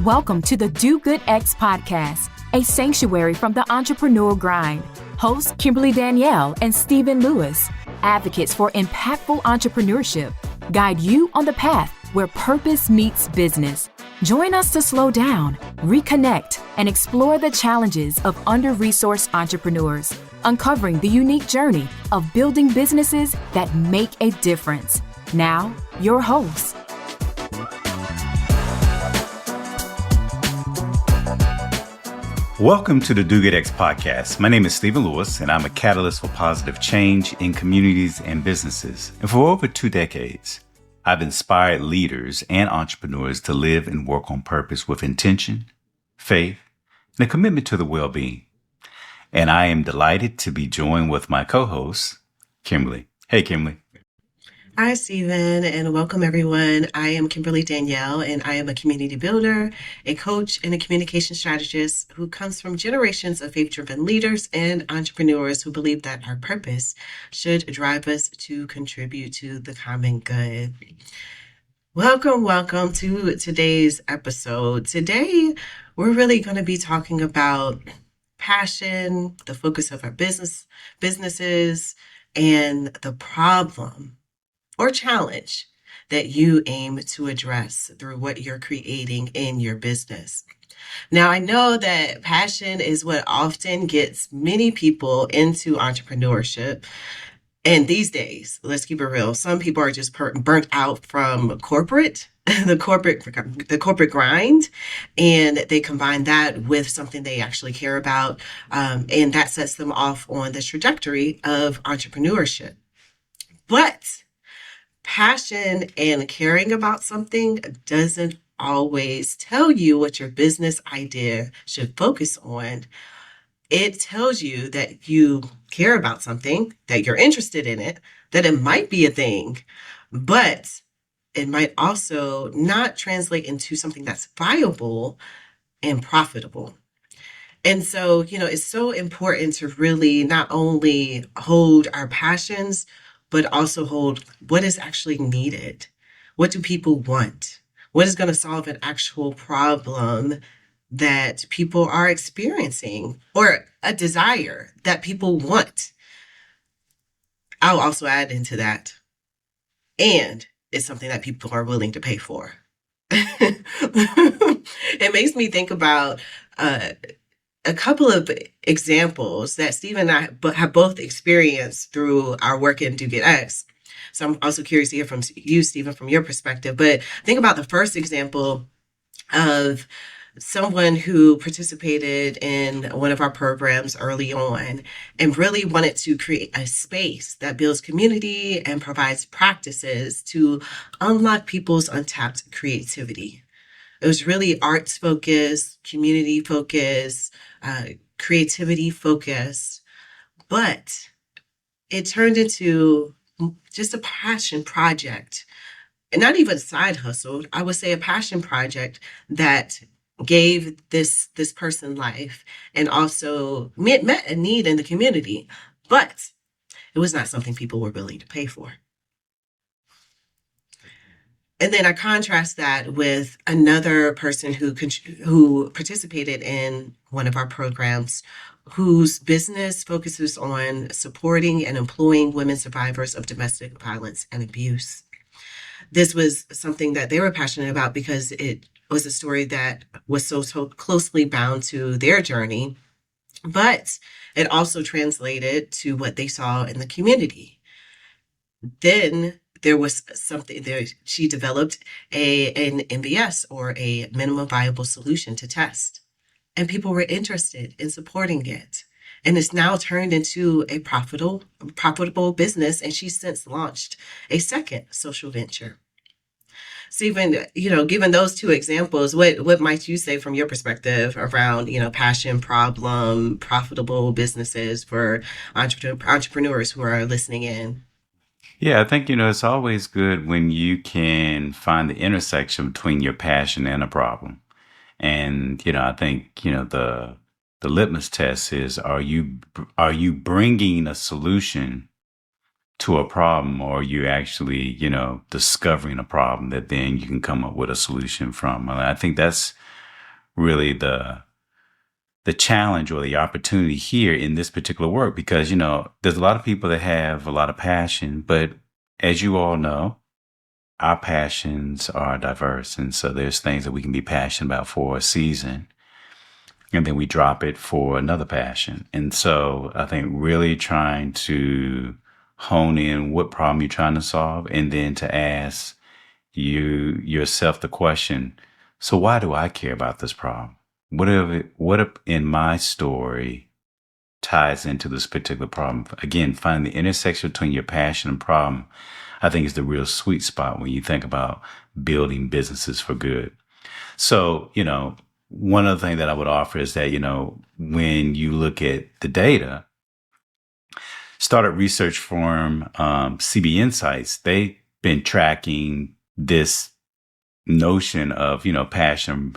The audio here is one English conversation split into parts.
Welcome to the Do Good X podcast, a sanctuary from the entrepreneur grind. Hosts Kimberly Danielle and Stephen Lewis, advocates for impactful entrepreneurship, guide you on the path where purpose meets business. Join us to slow down, reconnect, and explore the challenges of under-resourced entrepreneurs, uncovering the unique journey of building businesses that make a difference. Now, your host. Welcome to the Do Good X podcast. My name is Stephen Lewis, and I'm a catalyst for positive change in communities and businesses. And for over 2 decades, I've inspired leaders and entrepreneurs to live and work on purpose with intention, faith, and a commitment to the well-being. And I am delighted to be joined with my co-host, Kimberly. Hey, Kimberly. Hi, Stephen, and welcome everyone. I am Kimberly Danielle, and I am a community builder, a coach, and a communication strategist who comes from generations of faith-driven leaders and entrepreneurs who believe that our purpose should drive us to contribute to the common good. Welcome to today's episode. Today, we're really going to be talking about passion, the focus of our businesses, and the problem or challenge that you aim to address through what you're creating in your business. Now, I know that passion is what often gets many people into entrepreneurship. And these days, let's keep it real, some people are just burnt out from the corporate grind, and they combine that with something they actually care about, and that sets them off on the trajectory of entrepreneurship. But passion and caring about something doesn't always tell you what your business idea should focus on. It tells you that you care about something, that you're interested in it, that it might be a thing, but it might also not translate into something that's viable and profitable. And so, it's so important to really not only hold our passions, but also hold what is actually needed. What do people want? What is going to solve an actual problem that people are experiencing or a desire that people want? I'll also add into that. And it's something that people are willing to pay for. It makes me think about a couple of examples that Steve and I have both experienced through our work in Do Get X. So I'm also curious to hear from you, Stephen, from your perspective. But think about the first example of someone who participated in one of our programs early on and really wanted to create a space that builds community and provides practices to unlock people's untapped creativity. It was really arts focused, community focused, creativity focused, but it turned into just a passion project, and not even a side hustle. I would say a passion project that gave this person life and also met a need in the community, but it was not something people were willing to pay for. And then I contrast that with another person who participated in one of our programs, whose business focuses on supporting and employing women survivors of domestic violence and abuse. This was something that they were passionate about because it was a story that was so closely bound to their journey, but it also translated to what they saw in the community. Then there was something there. She developed an MVS, or a minimum viable solution, to test. And people were interested in supporting it. And it's now turned into a profitable business. And she's since launched a second social venture. Stephen, given those two examples, what might you say from your perspective around, passion, problem, profitable businesses for entrepreneurs who are listening in? Yeah, I think, it's always good when you can find the intersection between your passion and a problem. And, I think, the litmus test is, are you bringing a solution to a problem, or are you actually, discovering a problem that then you can come up with a solution from? I think that's really the challenge or the opportunity here in this particular work, because, there's a lot of people that have a lot of passion, but as you all know, our passions are diverse. And so there's things that we can be passionate about for a season, and then we drop it for another passion. And so I think really trying to hone in what problem you're trying to solve, and then to ask yourself the question, so why do I care about this problem? What in my story ties into this particular problem? Again, find the intersection between your passion and problem, I think, is the real sweet spot when you think about building businesses for good. So, one other thing that I would offer is that, when you look at the data, startup research firm CB Insights, they've been tracking this notion of, passion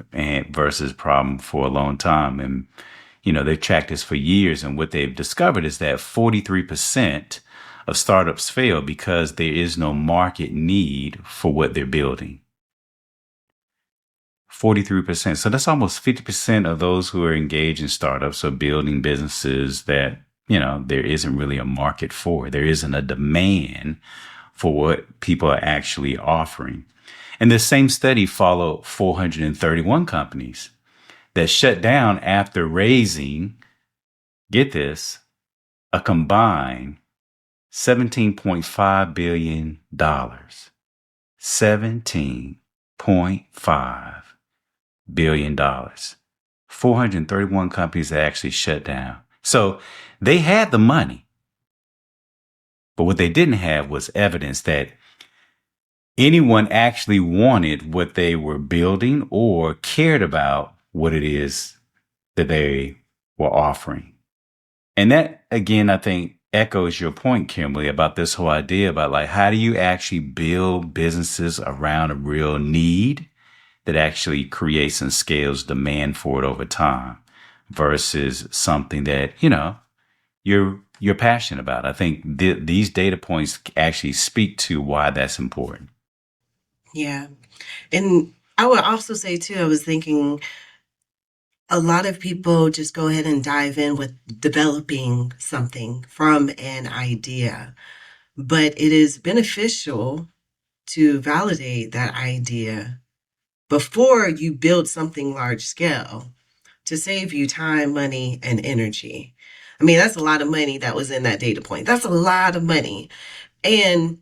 versus problem for a long time. And, they've tracked this for years. And what they've discovered is that 43% of startups fail because there is no market need for what they're building. 43%. So that's almost 50% of those who are engaged in startups or building businesses that, there isn't really a market for. There isn't a demand for what people are actually offering. And this same study followed 431 companies that shut down after raising, get this, a combined $17.5 billion. $17.5 billion. 431 companies that actually shut down. So they had the money, but what they didn't have was evidence that anyone actually wanted what they were building or cared about what it is that they were offering. And that, again, I think echoes your point, Kimberly, about this whole idea about, like, how do you actually build businesses around a real need that actually creates and scales demand for it over time versus something that, you're passionate about. I think these data points actually speak to why that's important. Yeah. And I would also say, too, I was thinking a lot of people just go ahead and dive in with developing something from an idea, but it is beneficial to validate that idea before you build something large scale to save you time, money, and energy. I mean, that's a lot of money that was in that data point. That's a lot of money. And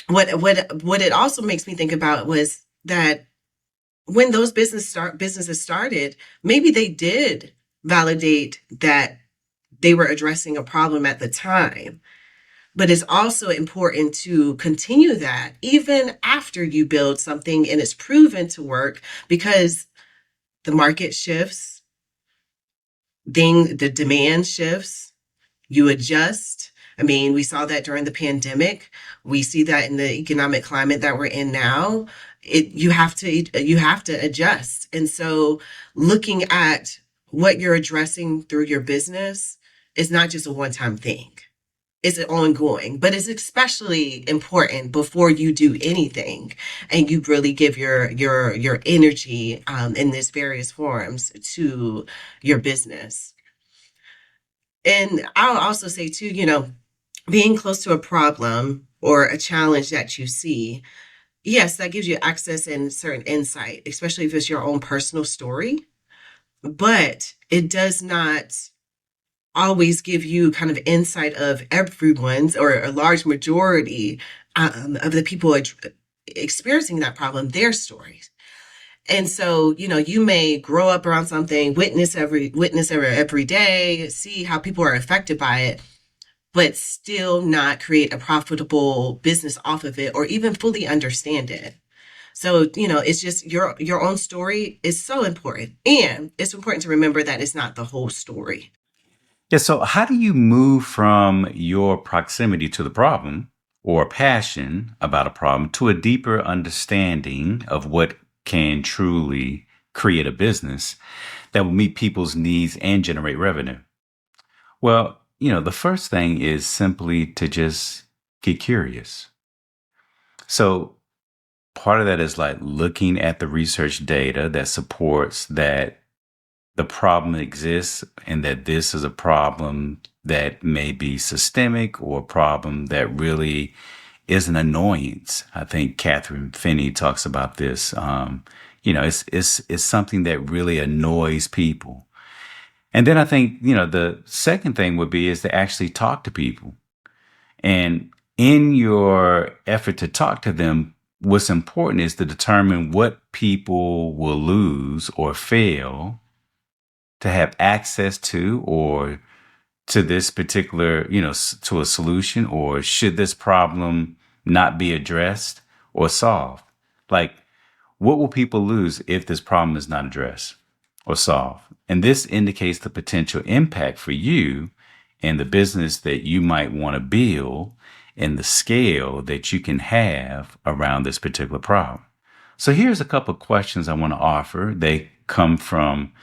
what it also makes me think about was that when those businesses started, maybe they did validate that they were addressing a problem at the time. But it's also important to continue that even after you build something and it's proven to work, because the market shifts, the demand shifts, you adjust. I mean, we saw that during the pandemic. We see that in the economic climate that we're in now. You have to adjust. And so looking at what you're addressing through your business is not just a one-time thing. It's ongoing, but it's especially important before you do anything and you really give your energy in these various forms to your business. And I'll also say too, being close to a problem or a challenge that you see, yes, that gives you access and certain insight, especially if it's your own personal story, but it does not always give you kind of insight of everyone's or a large majority of the people experiencing that problem, their stories. And so, you may grow up around something, witness every day, see how people are affected by it, but still not create a profitable business off of it or even fully understand it. So, it's just your own story is so important. And it's important to remember that it's not the whole story. Yeah. So how do you move from your proximity to the problem or passion about a problem to a deeper understanding of what can truly create a business that will meet people's needs and generate revenue? Well, the first thing is simply to just get curious. So part of that is like looking at the research data that supports that the problem exists and that this is a problem that may be systemic or a problem that really is an annoyance. I think Catherine Finney talks about this. It's something that really annoys people. And then I think, the second thing would be is to actually talk to people. And in your effort to talk to them, what's important is to determine what people will lose or fail to have access to, or to this particular, to a solution, or should this problem not be addressed or solved? Like, what will people lose if this problem is not addressed or solved? And this indicates the potential impact for you and the business that you might want to build and the scale that you can have around this particular problem. So here's a couple of questions I want to offer. They come from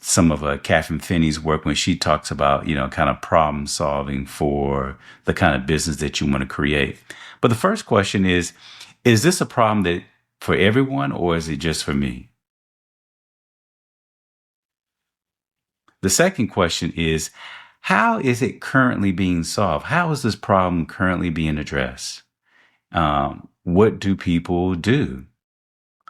some of Catherine Finney's work when she talks about, kind of problem solving for the kind of business that you want to create. But the first question is this a problem that for everyone, or is it just for me? The second question is, how is it currently being solved? How is this problem currently being addressed? What do people do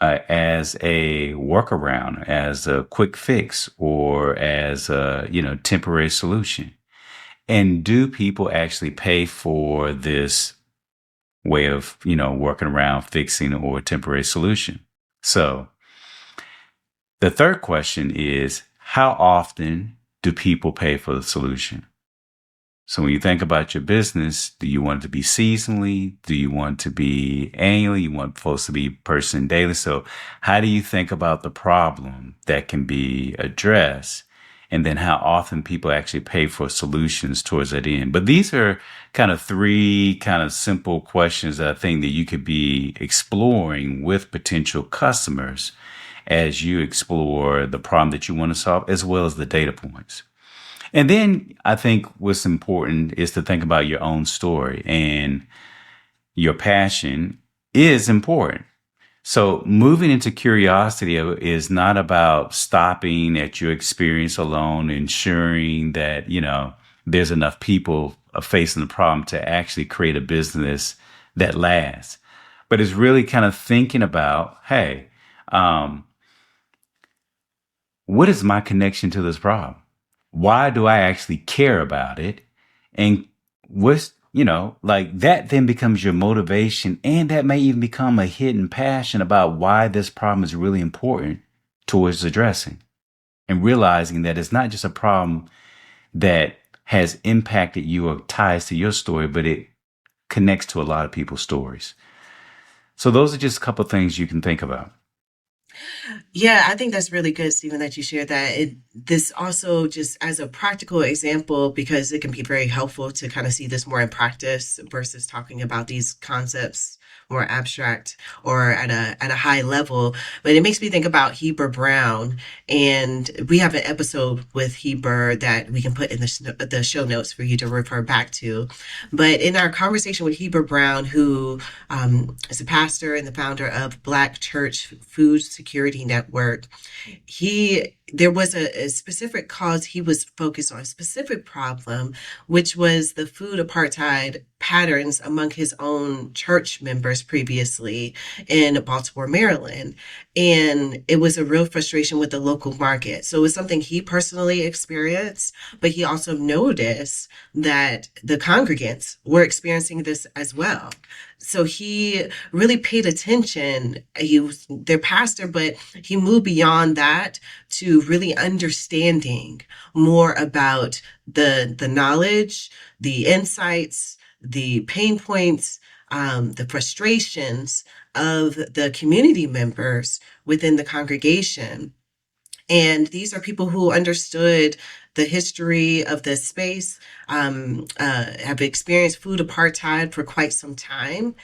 as a workaround, as a quick fix, or as a temporary solution? And do people actually pay for this way of working around, fixing, or temporary solution? So the third question is, how often do people pay for the solution? So when you think about your business, do you want it to be seasonally? Do you want it to be annually? You want it supposed to be person daily? So how do you think about the problem that can be addressed? And then how often people actually pay for solutions towards that end? But these are kind of three kind of simple questions that I think that you could be exploring with potential customers as you explore the problem that you want to solve, as well as the data points. And then I think what's important is to think about your own story, and your passion is important. So moving into curiosity is not about stopping at your experience alone, ensuring that, there's enough people facing the problem to actually create a business that lasts. But it's really kind of thinking about, hey, what is my connection to this problem? Why do I actually care about it? And what's, that then becomes your motivation. And that may even become a hidden passion about why this problem is really important towards addressing, and realizing that it's not just a problem that has impacted you or ties to your story, but it connects to a lot of people's stories. So those are just a couple of things you can think about. Yeah, I think that's really good, Stephen, that you shared that. This also just as a practical example, because it can be very helpful to kind of see this more in practice versus talking about these concepts more abstract or at a high level. But it makes me think about Heber Brown, and we have an episode with Heber that we can put in the show notes for you to refer back to. But in our conversation with Heber Brown, who is a pastor and the founder of Black Church Food Security Network, there was a specific cause he was focused on, a specific problem, which was the food apartheid patterns among his own church members previously in Baltimore, Maryland. And it was a real frustration with the local market. So it was something he personally experienced, but he also noticed that the congregants were experiencing this as well. So he really paid attention. He was their pastor, but he moved beyond that to really understanding more about the knowledge, the insights, the pain points, the frustrations of the community members within the congregation. And these are people who understood the history of this space, have experienced food apartheid for quite some time.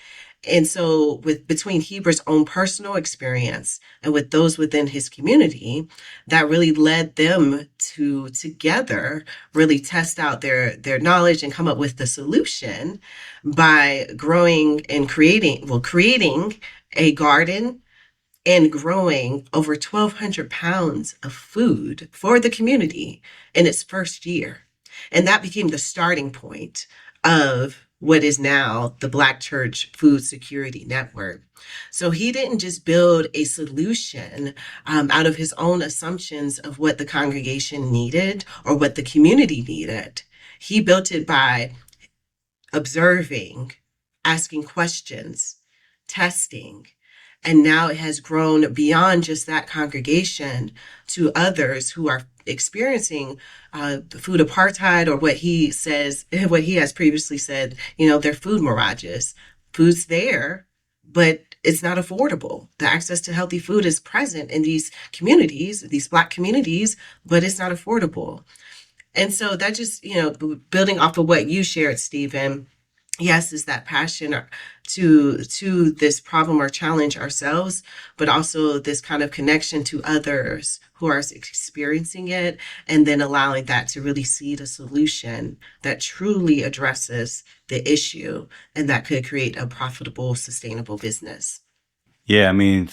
And so between Heber's own personal experience and with those within his community, that really led them to together really test out their knowledge and come up with the solution by growing and creating a garden and growing over 1,200 pounds of food for the community in its first year. And that became the starting point of what is now the Black Church Food Security Network. So he didn't just build a solution out of his own assumptions of what the congregation needed or what the community needed. He built it by observing, asking questions, testing. And now it has grown beyond just that congregation to others who are experiencing food apartheid, or what he says, what he has previously said, they're food mirages. Food's there, but it's not affordable. The access to healthy food is present in these communities, these Black communities, but it's not affordable. And so that just, building off of what you shared, Stephen, yes, is that passion to this problem or challenge ourselves, but also this kind of connection to others who are experiencing it, and then allowing that to really seed a solution that truly addresses the issue and that could create a profitable, sustainable business. Yeah, I mean,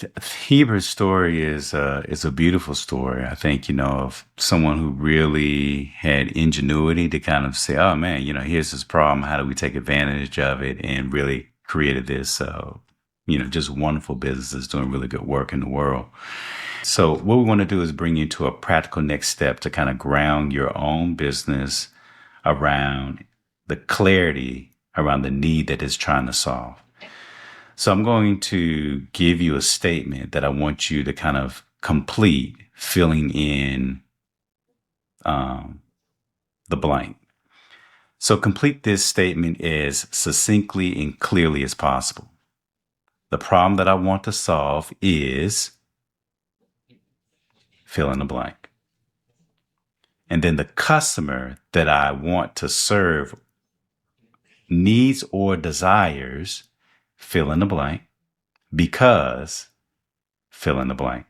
Heber's story is a beautiful story. I think, of someone who really had ingenuity to kind of say, oh man, here's this problem. How do we take advantage of it? And really created this, just wonderful businesses doing really good work in the world. So what we want to do is bring you to a practical next step to kind of ground your own business around the clarity around the need that it's trying to solve. So I'm going to give you a statement that I want you to kind of complete, filling in the blank. So complete this statement as succinctly and clearly as possible. The problem that I want to solve is fill in the blank. And then the customer that I want to serve needs or desires, fill in the blank, because fill in the blank.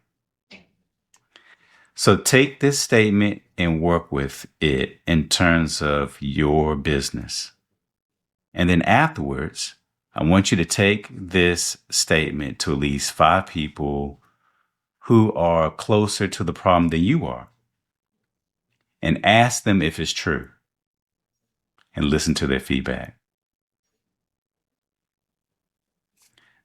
So take this statement and work with it in terms of your business. And then afterwards, I want you to take this statement to at least 5 people who are closer to the problem than you are, and ask them if it's true, and listen to their feedback.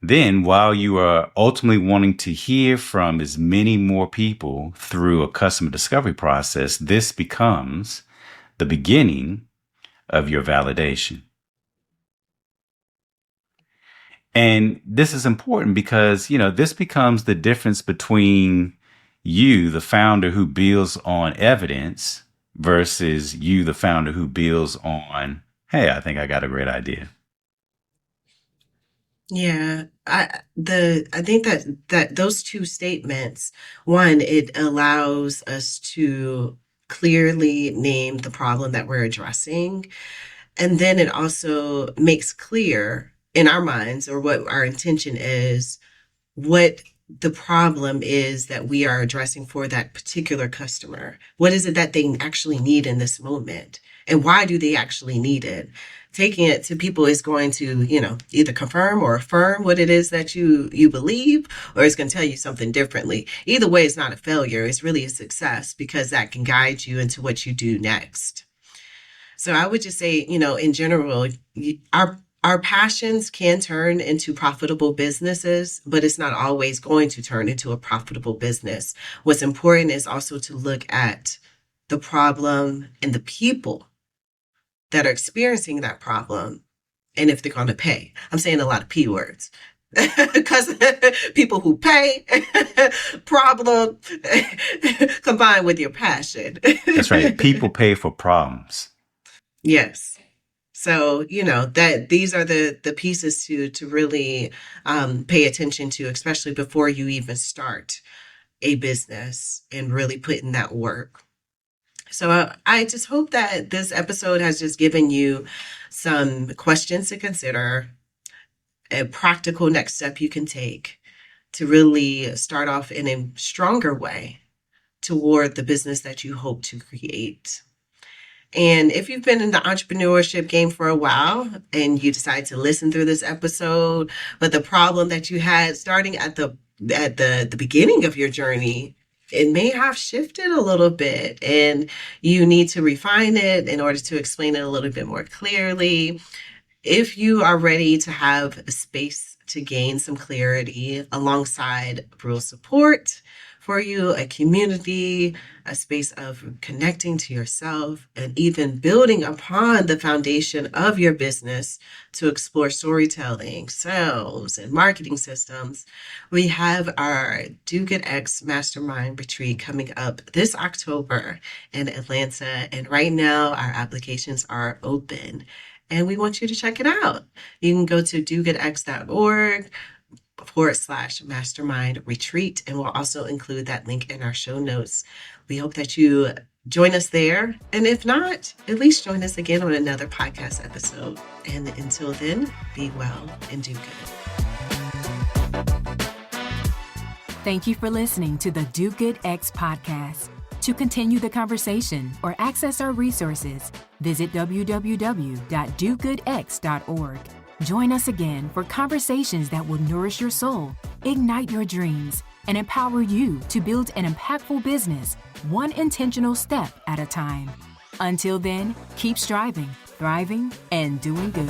Then, while you are ultimately wanting to hear from as many more people through a customer discovery process, this becomes the beginning of your validation. And this is important because, this becomes the difference between you, the founder who builds on evidence, versus you, the founder who builds on, hey, I think I got a great idea. Yeah, I think that those two statements, one, it allows us to clearly name the problem that we're addressing, and then it also makes clear in our minds, or what our intention is, what the problem is that we are addressing for that particular customer. What is it that they actually need in this moment? And why do they actually need it? Taking it to people is going to, either confirm or affirm what it is that you believe, or it's going to tell you something differently. Either way, it's not a failure. It's really a success, because that can guide you into what you do next. So I would just say, in general, our passions can turn into profitable businesses, but it's not always going to turn into a profitable business. What's important is also to look at the problem and the people that are experiencing that problem, and if they're going to pay. I'm saying a lot of P words. Because people who pay, problem, combined with your passion. That's right. People pay for problems. Yes. So, that these are the pieces to really pay attention to, especially before you even start a business and really put in that work. So I just hope that this episode has just given you some questions to consider, a practical next step you can take to really start off in a stronger way toward the business that you hope to create. And if you've been in the entrepreneurship game for a while and you decide to listen through this episode, but the problem that you had starting at the at the beginning of your journey, it may have shifted a little bit, and you need to refine it in order to explain it a little bit more clearly. If you are ready to have a space to gain some clarity alongside real support for you, a community, a space of connecting to yourself, and even building upon the foundation of your business to explore storytelling, sales, and marketing systems, we have our Do Good X Mastermind retreat coming up this October in Atlanta. And right now, our applications are open, and we want you to check it out. You can go to dogoodx.org/mastermind retreat, and we'll also include that link in our show notes. We hope that you join us there. And if not, at least join us again on another podcast episode. And until then, be well and do good. Thank you for listening to the Do Good X podcast. To continue the conversation or access our resources, visit www.dogoodx.org. Join us again for conversations that will nourish your soul, ignite your dreams, and empower you to build an impactful business, one intentional step at a time. Until then, keep striving, thriving, and doing good.